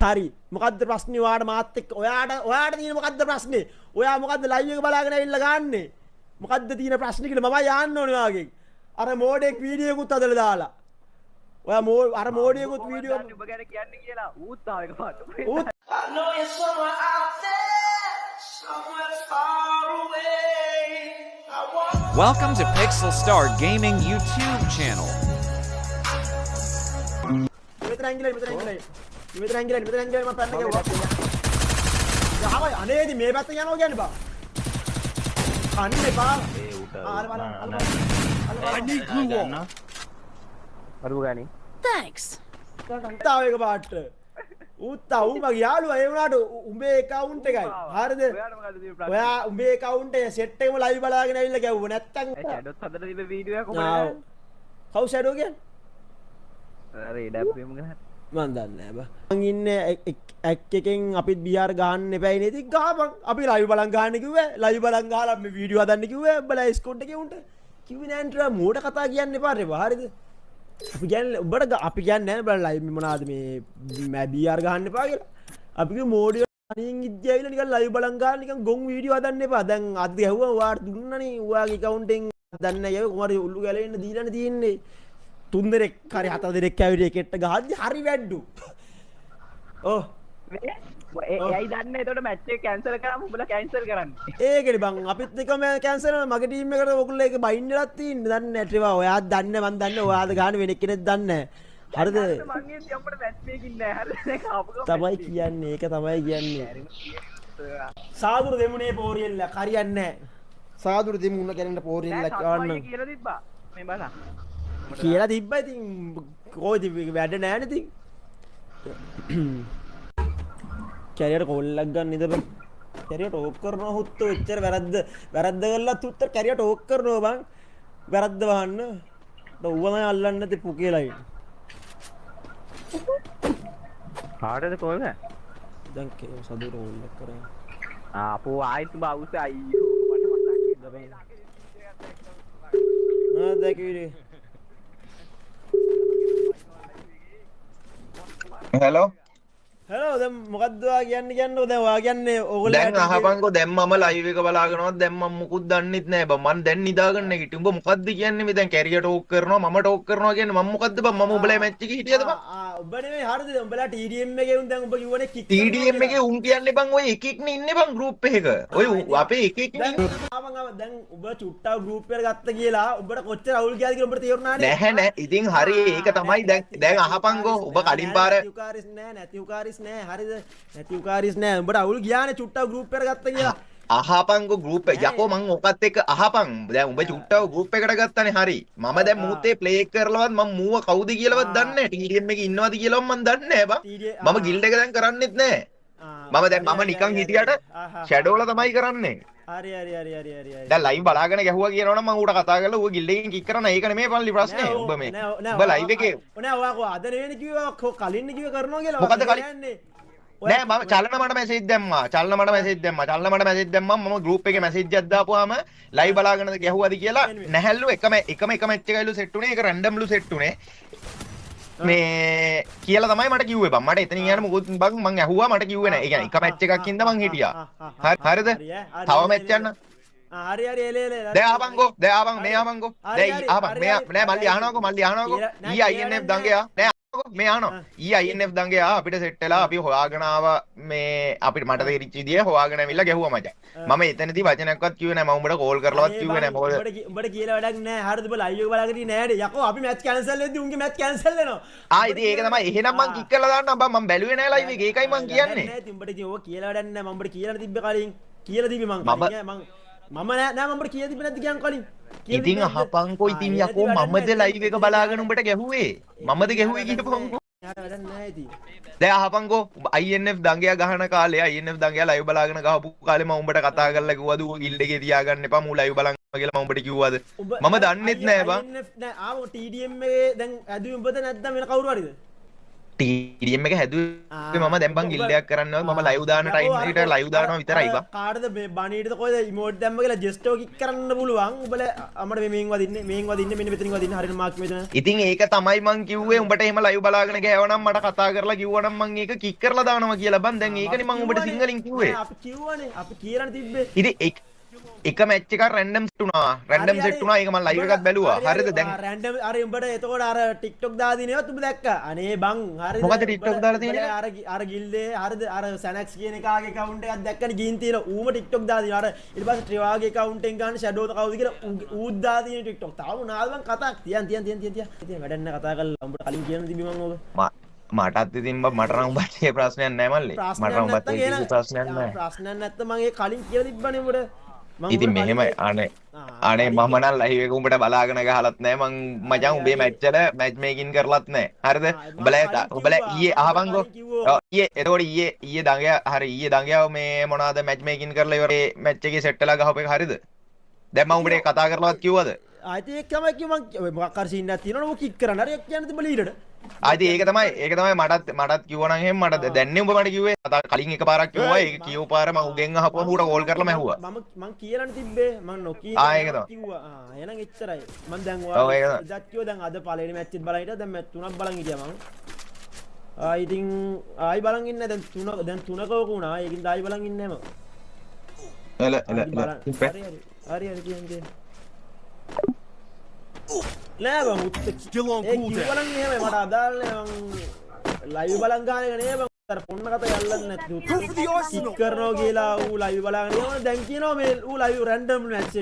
හරි මොකද්ද ප්‍රශ්නේ ඔයාට මාත් එක්ක ඔයාට තියෙන මොකද්ද ප්‍රශ්නේ ඔයා මොකද්ද ලයිව් එක බලාගෙන ඇවිල්ලා ගන්නෙ මොකද්ද තියෙන ප්‍රශ්නේ කියලා මම යන්න ඕනේ ඔයාගෙන් අර මෝඩෙක් වීඩියෝ එකකුත් අදලා දාලා ඔයා අර මෝඩියෙකුත් වීඩියෝ ඔබ ගැන කියන්නේ කියලා ඌත් ආව එකපාරට I know you're somewhere out there, somewhere far away. Welcome to Pixel Star Gaming YouTube channel. මෙතන ඇංගිලයි මම පැන්න ගියා. යාමයි අනේදි මේ පැත්ත යනවා කියන්නේ බා. කන්නේ බා. ආර බලන්න. I need glue wall. අරුව ගානේ. Thanks. තාව එක පාට. ඌ මගේ යාළුවා ඒ වුණාට උඹේ account එකයි. හරිද? ඔයා උඹේ account එක set එකම live බලාගෙන ඇවිල්ලා ගැව්ව නැත්තම් ෂැඩෝත් හදලා තිබ්බ වීඩියෝ එක කොහමද? කවු ෂැඩෝ කියන්නේ? අර ඩැප් වෙමු ගහන්න. මන් දන්නේ නැහැ බා. මං ඉන්නේ ඇක් එකෙන් අපිත් බීආර් ගහන්න එපා නේ. ඉතින් ගහපන්. අපි live බලන් ගහන්න කිව්වේ. live බලන් ගහලා මේ වීඩියෝ හදන්න කිව්වේ. උඹලා ස්කෝඩ් එකේ උන්ට කිව්වේ නෑ නේද මෝඩ කතා කියන්න එපා රේ බා. හරිද? අපි කියන්නේ උඹට අපි කියන්නේ නෑ බලා ලයිව් මොනවාද මේ බීආර් ගහන්න එපා කියලා. අපි කිව්ව මෝඩිය අනින් ඉද්දී ඇවිල්ලා නිකන් ලයිව් බලන් ගහලා නිකන් ගොන් වීඩියෝ හදන්න එපා. දැන් අද ගැහුවා ඔයාට දුන්නනේ ඔයාගේ account එකෙන් දන්නේ නැහැ කොහමද උල්ලු ගැලේ ඉන්න දීලානේ තියෙන්නේ. 3 දෙනෙක් හරි 4 දෙනෙක් ඇවිල්ලා එකෙට්ට ගහද්දි හරි වැඩ්ඩු. ඔව් එයයි දන්නේ එතකොට මැච් එක කැන්සල් කරාම උඹලා කැන්සල් කරන්නේ. ඒකනේ බං අපිත් එකම කැන්සල් කරනවා මගේ ටීම් එකට ඔයගොල්ලෝ ඒක බයින්ඩ් වෙලක් තියෙන්නේ දන්නේ නැහැ ට්‍රේවා ඔයාත් දන්නේ මන් දන්නේ ඔයාද ගහන වෙන කෙනෙක් දන්නේ නැහැ හරිද මං ඉන්නේ අපිට මැච් එකකින් නෑ හරිද ඒක ආපු තමයි කියන්නේ ඒක තමයි කියන්නේ සාදුරු දෙමුනේ පෝරියෙල්ල හරියන්නේ නැහැ සාදුරු දෙමුන කරන්න පෝරියෙල්ල ගන්න කියලා තිබ්බා මේ බලන්න කියලා තිබ්බා ඉතින් කොයිද වැඩ නැහැ නේ ඉතින් කැරියට කොල්ලක් ගන්න ඉඳ බං කැරියට ඕක් කරනවා හුත්තෝ එච්චර වැරද්ද කරලත් උත්තර කැරියට ඕක් කරනවා බං වැරද්ද වහන්න ඌවම අල්ලන්න තිප්පු කියලා ඉන්න කාටද කොල්ල දැන් සදුර ඕල්ලක් කරා ආපෝ ආයිත් බවුස අයියෝ මට මතක් දැකීරේ හෙලෝ හෙලෝ දැන් මොකද්ද ඔයා කියන්නේ දැන් ඔයා කියන්නේ ඕගොල්ලෝ දැන් අහපන්කෝ දැන් මම ලයිව් එක බලාගෙනවත් දැන් මම මුකුත් දන්නෙත් නෑ බං මම දැන් නිදාගන්න නැගිටින් උඹ මොකද්ද කියන්නේ මේ දැන් කැරිය ටෝක් කරනවා මම ටෝක් කරනවා කියන්නේ මම මොකද්ද බං මම උඹලා මැච් එකේ හිටියද බං ඔබ නෙමෙයි හරිද උඹලා TDM එකේ උන් දැන් උඹ කිව්වනේ කික් TDM එකේ උන් කියන්නේ බං ඔය එකෙක්නේ ඉන්නේ බං ගෲප් එකක ඔය අපේ එකෙක්නේ දැන් ඔබ චුට්ටා ගෲප් එකට ගත්ත කියලා ඔබට කොච්චර අවුල් ගියාද කියලා ඔබට තේරුණානේ නැහැ ඉතින් හරි ඒක තමයි දැන් අහපන්කෝ ඔබ කලින් පාර නැතිුකාරිස් නෑ හරිද නැතිුකාරිස් නෑ උඹට අවුල් ගියානේ චුට්ටා ගෲප් එකට ගත්ත කියලා අහපන්කෝ ගෲප් එක යකෝ මං ඔකත් එක්ක අහපන් දැන් උඹ චුට්ටව ගෲප් එකට ගත්තානේ හරි මම දැන් මූතේ ප්ලේ කරලවත් මම මූව කවුද කියලාවත් දන්නේ නැහැ TDM එකේ ඉන්නවද කියලාවත් මම දන්නේ නැහැ බං මම ගිල්ඩ් එක දැන් කරන්නෙත් නැහැ මම දැන් මම නිකන් හිටියට ෂැඩෝලා තමයි කරන්නේ හරි දැන් ලයිව් බලාගෙන ගැහුවා කියනවනම් මම ඌට කතා කරලා ඌ ගිල්ඩ් එකෙන් කික් කරන ඒක නෙමෙයි පල්ලි ප්‍රශ්නේ උඹ මේ උඹ ලයිව් එකේ නෑ ඔයා අද නෙවෙයි කිව්වා කලින් කිව්ව කරනවා කියලා මොකද්ද කලින් නෑ මම චලන මට මැසේජ් දැම්මා මම ගෲප් එකේ මැසේජ් එකක් දාපුවාම ලයිව් බලාගෙනද ගැහුවාද කියලා නැහැලු එකම මැච් එකයිලු සෙට් උනේ ඒක රැන්ඩම්ලු සෙට් උනේ මේ කියලා තමයි මට කිව්වේ බං මට එතනින් යන්න මොකද බං මං ඇහුවා මට කිව්වේ නෑ ඒ කියන්නේ එක මැච් එකක් ඉඳ මං හිටියා හරිද තව මැච් යන්න හරි එලේ දැන් ආපන්කෝ මේ ආපන්කෝ දැන් ආපන් මෙයා නෑ මල්ලි අහනවාකෝ ඊ INF දංගයා නෑ මේ අහනවා ඊ INF දංගයා අපිට සෙට් වෙලා අපි හොයාගෙන ආවා මේ අපිට මට තේරිච්ච විදිය හොයාගෙන ඇවිල්ලා ගැහුවා මචං මම එතනදී වචනයක්වත් කිව්වේ නෑ මම උඹට කෝල් කරලවත් කිව්වේ නෑ මොකද උඹට කියලා වැඩක් නෑ හරිද බල අයියෝ බලාගෙන ඉන්නේ නෑනේ යකෝ අපි මැච් කැන්සල් වෙද්දි උන්ගේ මැච් කැන්සල් වෙනවා ඉතින් ඒක තමයි එහෙනම් මං කික් කරලා දාන්නම් බං මම බැලුවේ නෑ ලයිව් එක ඒකයි මං කියන්නේ නෑ ඉතින් උඹට ඉතින් ඕක කියලා වැඩක් නෑ මම උඹට කියලා තිබ්බේ කලින් කියලා තිබ්බේ මං මම නෑ මම උඹට කියලා තිබ්බේ නැද්ද කියන් කලින් ඉතින් අහපන්කෝ ඉතින් යකෝ මමද ලයිව් එක බලාගෙන උඹට ගැහුවේ මමද ගැහුවේ කියපන්කෝ දැන් අහපන්කෝ INF දංගයා ගහන කාලේ INF දංගයා ලයිව් බලාගෙන ගහපු කාලේ මම උඹට කතා කරලා කිව්වද ඌ ගිල්ඩ් එකේ තියාගන්න එපා මූ ලයිව් බලන්න කියලා මම උඹට කිව්වද මම දන්නෙත් නෑ බං INF නෑ ආව TDM එකේ දැන් ඇදුවේ උඹද නැත්නම් වෙන කවුරු හරිද TDM එක හැදුවේ මම දැන් බං ගිල්ඩයක් කරන්නවත් මම ලයිව් දාන ටයිම් එකට ලයිව් දානවා විතරයි බං. කාටද මේ බණීට කොයිද ඉමෝට් දැම්ම කියලා ජස්ටෝ කික් කරන්න පුළුවන්. උඹලා අපිට මේන් වදින්නේ මෙන්න මෙතනින් වදින්නේ හරියට මාක් මෙතන. ඉතින් ඒක තමයි මං කිව්වේ උඹට එහෙම ලයිව් බලාගෙන ගෑවනම් මට කතා කරලා කිව්වනම් මං ඒක කික් කරලා දානවා කියලා බං. දැන් ඒකනේ මං උඹට සිංහලෙන් කිව්වේ. අපි කිව්වනේ අපි කියලානේ තිබ්බේ. ඉතින් එක මැච් එකක් රැන්ඩම් සෙට් වුණා. රැන්ඩම් සෙට් වුණා. ඒක මම ලයිව් එකත් බැලුවා. හරිද දැන්? රැන්ඩම් අර උඹට එතකොට අර TikTok දාදිනේවත් උඹ දැක්කා. අනේ බං හරිද? මොකද TikTok දාලා තියෙන්නේ? අර ගිල්ඩේ හරිද? අර සැනක්ස් කියන එකාගේ account එකක් දැක්කනේ ගින් තියෙන. ඌම TikTok දාදින. අර ඊට පස්සේ ට්‍රිවාගේ account එකෙන් ගන්න ෂැඩෝ කවුද කියලා ඌත් දාදින TikTok. තාම නාද බං කතාවක් තියන් වැඩක් නැහැ කතා කරලා උඹට කලින් කියන්න තිබි මං ඕක. මටත් ඉතින් මට නම් උඹට ඒ ප්‍රශ්නයක් නැහැ මල්ලි. මට නම් උඹට ඒ ප්‍රශ්නයක් නැහැ. ප්‍රශ්නයක් නැත්නම් මං ඒ කලින් කියලා තිබ්බනේ උඹට. ඉතින් මෙහෙම අනේ මම නම් ලයිව් එක උඹට බලාගෙන ගහලත් නැහැ මං මචං උඹේ මැච් එක මැච් මේකින් කරලත් නැහැ හරිද උඹලා ඊයේ අහපන්කෝ ඊයේ එතකොට ඊයේ දඟයා හරි ඊයේ දඟයා මේ මොනවාද මැච් මේකින් කරලා ඉවරේ මැච් එකේ සෙට් වෙලා ගහපු එක හරිද දැන් මම උඹට කතා කරලවත් කිව්වද ආයිත් ඒක තමයි කිව්ව මොකක් හරි සීන් එකක් තියෙනවනේ ඔක කික් කරන්න හරි ඒක කියන්නේ තිබ්බ ලීඩට ආයිත් ඒක තමයි මටත් කිව්වා නම් එහෙම මට දැන්නේ උඹ මට කිව්වේ කලින් එකපාරක් කිව්වා ඒක කියව පාර මම උගෙන් අහපුවා ඌට කෝල් කරලා මැහුවා මම කියලානේ තිබ්බේ මම නොකී ඒක තමයි කිව්වා එහෙනම් එච්චරයි මම දැන් ඔව් ඒක තමයි ඉදත් කිව්වා දැන් අද පළවෙනි මැච් එක බලන් හිටියා දැන් මැච් තුනක් බලන් හිටියා මම ඉතින් ආයි බලන් ඉන්නේ දැන් තුනක ඕක වුණා ඒකින් ආයි බලන් ඉන්නේ හරි කියන්නේ නෑ බං උත්ත කිව්වලන් එහෙම මට අදාළ නෑ මං ලයිව් බලන් ගන්න එක නේ බං අර පොන්න කතා යල්ලන්නේ නැති කික් කරනවා කියලා ඌ ලයිව් බලාගෙන යනවා දැන් කියනවා මේ ඌ ලයිව් රැන්ඩම් මැච්